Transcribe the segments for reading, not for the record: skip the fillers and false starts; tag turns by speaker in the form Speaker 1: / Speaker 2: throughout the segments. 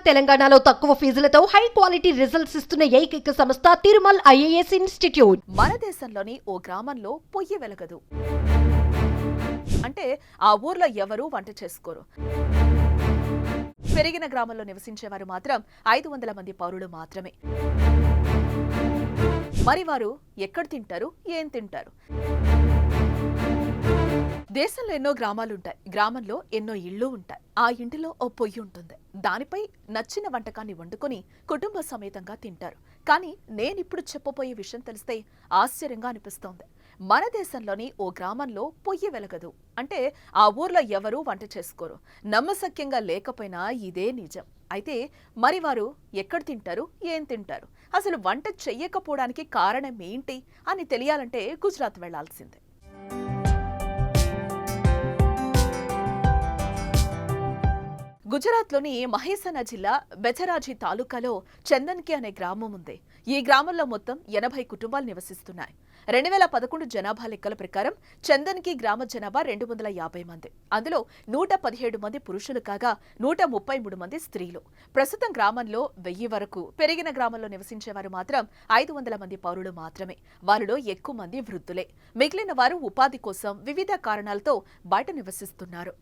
Speaker 1: తెలంగాణలో తక్కువ ఫీజులతో high quality results ఇస్తున్న ఏకైక సంస్థ తిరుమల్ ఐఏఎస్ ఇన్స్టిట్యూట్.
Speaker 2: మన దేశంలోని ఓ గ్రామంలో పొయ్యి వెలగదు. అంటే ఆ ఊర్లో ఎవరూ వంట చేసుకోరు. పెరిగిన గ్రామంలో నివసించేవారు మాత్రం 500 మంది పౌరులు మాత్రమే. మరి వారు ఎక్కడ తింటారు, ఏం తింటారు? దేశంలో ఎన్నో గ్రామాలుంటాయి. గ్రామంలో ఎన్నో ఇళ్ళు ఉంటాయి. ఆ ఇంటిలో ఓ పొయ్యి ఉంటుంది. దానిపై నచ్చిన వంటకాన్ని వండుకొని కుటుంబ సమేతంగా తింటారు. కానీ నేనిప్పుడు చెప్పబోయే విషయం తెలిస్తే ఆశ్చర్యంగా అనిపిస్తోంది. మన దేశంలోని ఓ గ్రామంలో పొయ్యి వెలగదు. అంటే ఆ ఊర్లో ఎవరూ వంట చేసుకోరు. నమ్మశక్యంగా లేకపోయినా ఇదే నిజం. అయితే మరి వారు ఎక్కడ తింటారు, ఏం తింటారు? అసలు వంట చెయ్యకపోవడానికి కారణం ఏంటి అని తెలియాలంటే గుజరాత్ వెళ్లాల్సిందే. గుజరాత్లోని మహేసనా జిల్లా బెచరాజీ తాలూకాలో చందన్కి అనే గ్రామం ఉంది. ఈ గ్రామంలో మొత్తం 80 కుటుంబాలు నివసిస్తున్నాయి. 2011 జనాభా లెక్కల ప్రకారం చందన్కి గ్రామ జనాభా 250 మంది. అందులో 117 మంది పురుషులు కాగా 133 మంది స్త్రీలు. ప్రస్తుతం గ్రామంలో 1000 వరకు, పెరిగిన గ్రామంలో నివసించేవారు మాత్రం 500 మంది పౌరులు మాత్రమే. వారిలో ఎక్కువ మంది వృద్ధులే. మిగిలిన వారు ఉపాధి కోసం వివిధ కారణాలతో బయట నివసిస్తున్నారు.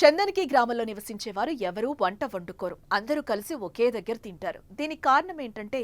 Speaker 2: చందన్కి గ్రామంలో నివసించేవారు ఎవరూ వంట వండుకోరు. అందరూ కలిసి ఒకే దగ్గర తింటారు. దీనికి కారణం ఏంటంటే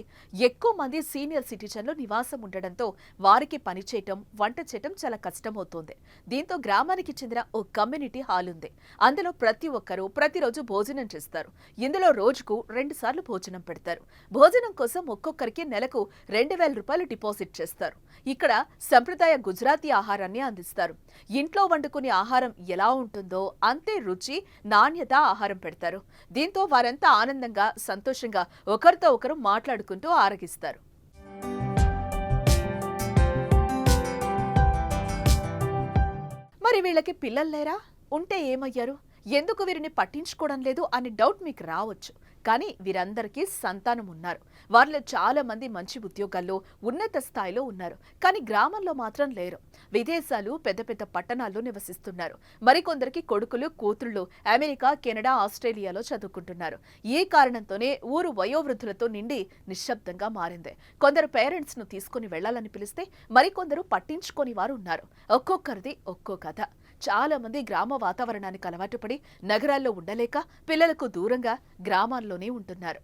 Speaker 2: ఎక్కువ మంది సీనియర్ సిటిజన్లు నివాసం ఉండడంతో వారికి పనిచేయటం, వంట చేయటం చాలా కష్టమవుతోంది. దీంతో గ్రామానికి చెందిన ఓ కమ్యూనిటీ హాల్ ఉంది. అందులో ప్రతి ఒక్కరూ ప్రతిరోజు భోజనం చేస్తారు. ఇందులో రోజుకు 2 సార్లు భోజనం పెడతారు. భోజనం కోసం ఒక్కొక్కరికి నెలకు 2000 రూపాయలు డిపాజిట్ చేస్తారు. ఇక్కడ సంప్రదాయ గుజరాతీ ఆహారాన్ని అందిస్తారు. ఇంట్లో వండుకునే ఆహారం ఎలా ఉంటుందో అంతే రుచి, నాణ్యత ఆహారం పెడతారు. దీంతో వారంతా ఆనందంగా, సంతోషంగా ఒకరితో ఒకరు మాట్లాడుకుంటూ ఆరగిస్తారు. మరి వీళ్ళకి పిల్లలు లేరా? ఉంటే ఏమయ్యారు? ఎందుకు వీరిని పట్టించుకోవడం లేదు అని డౌట్ మీకు రావచ్చు. కానీ వీరందరికీ సంతానం ఉన్నారు. వారిలో చాలా మంది మంచి ఉద్యోగాల్లో, ఉన్నత స్థాయిలో ఉన్నారు. కానీ గ్రామంలో మాత్రం లేరు. విదేశాలు, పెద్ద పెద్ద పట్టణాల్లో నివసిస్తున్నారు. మరికొందరికి కొడుకులు, కూతుళ్లు అమెరికా, కెనడా, ఆస్ట్రేలియాలో చదువుకుంటున్నారు. ఈ కారణంతోనే ఊరు వయోవృద్ధులతో నిండి నిశ్శబ్దంగా మారింది. కొందరు పేరెంట్స్ ను తీసుకుని వెళ్లాలని పిలిస్తే మరికొందరు పట్టించుకోని వారు ఉన్నారు. ఒక్కొక్కరిది ఒక్కో కథ. చాలా మంది గ్రామ వాతావరణానికి అలవాటు పడి నగరాల్లో ఉండలేక పిల్లలకు దూరంగా గ్రామాల్లోనే ఉంటున్నారు.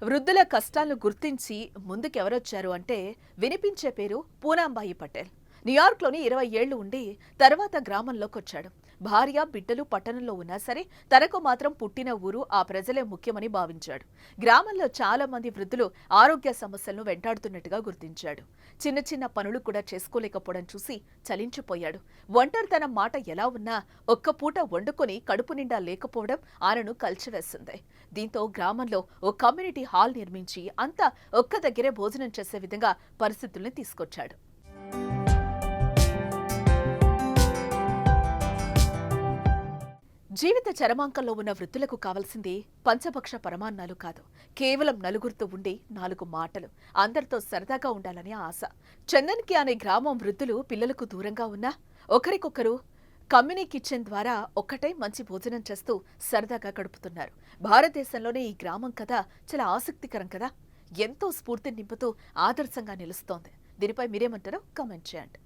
Speaker 2: వృద్ధుల కష్టాలను గుర్తించి ముందుకెవరొచ్చారు అంటే వినిపించే పేరు పూనాంబాయి పటేల్. న్యూయార్క్లోని 20 ఏళ్లు ఉండి తర్వాత గ్రామంలోకొచ్చాడు. భార్య, బిడ్డలు పట్టణంలో ఉన్నా సరే తనకు మాత్రం పుట్టిన ఊరు, ఆ ప్రజలే ముఖ్యమని భావించాడు. గ్రామంలో చాలా మంది వృద్ధులు ఆరోగ్య సమస్యలను వెంటాడుతున్నట్టుగా గుర్తించాడు. చిన్న చిన్న పనులు కూడా చేసుకోలేకపోవడం చూసి చలించిపోయాడు. ఒంటరితనం మాట ఎలా ఉన్నా ఒక్క పూట వండుకొని కడుపు నిండా లేకపోవడం ఆయనను కలిచివేస్తుంది. దీంతో గ్రామంలో ఓ కమ్యూనిటీ హాల్ నిర్మించి అంతా ఒక్క దగ్గరే భోజనం చేసే విధంగా పరిస్థితుల్ని తీసుకొచ్చాడు. జీవిత చరమాంకంలో ఉన్న వృద్ధులకు కావాల్సింది పంచభక్ష పరమాన్నాలు కాదు. కేవలం నలుగురితో ఉండి 4 మాటలు, అందరితో సరదాగా ఉండాలనే ఆశ. చందన్కి అనే గ్రామం వృద్ధులు పిల్లలకు దూరంగా ఉన్నా ఒకరికొకరు కమ్యూనిటీ కిచెన్ ద్వారా ఒక్కటే మంచి భోజనం చేస్తూ సరదాగా గడుపుతున్నారు. భారతదేశంలోనే ఈ గ్రామం కథ చాలా ఆసక్తికరం కదా. ఎంతో స్ఫూర్తిని నింపుతూ ఆదర్శంగా నిలుస్తోంది. దీనిపై మీరేమంటారో కామెంట్ చేయండి.